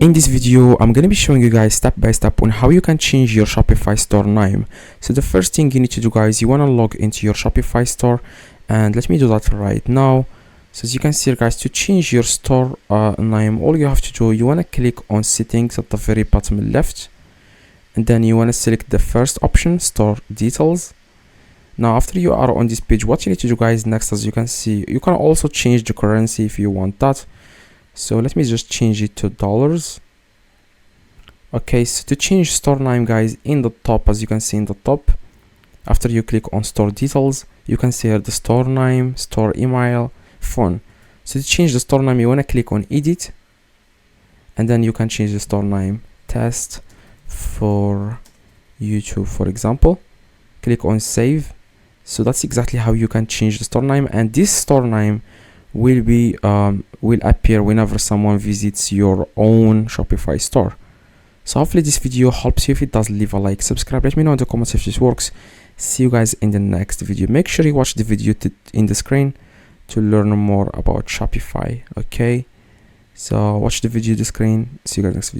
In this video, I'm going to be showing you guys step by step on how you can change your Shopify store name. So the first thing you need to do, guys, you want to log into your Shopify store, and let me do that right now. So as you can see, guys, to change your store name, all you have to do, you want to click on settings at the very bottom left, and then you want to select the first option, store details. Now after you are on this page, what you need to do, guys, next, as you can see, you can also change the currency if you want that. So let me just change it to dollars. Okay, so to change store name, guys, in the top, as you can see in the top, after you click on store details, you can see here the store name, store email, phone. So to change the store name, you want to click on edit, and then you can change the store name test for YouTube, for example. Click on save. So that's exactly how you can change the store name, and this store name will be will appear whenever someone visits your own Shopify store. So hopefully this video helps you. If it does, leave a like, subscribe, let me know in the comments if this works. See you guys in the next video. Make sure you watch the video in the screen to learn more about Shopify. Okay, so watch the video in the screen. See you guys next video.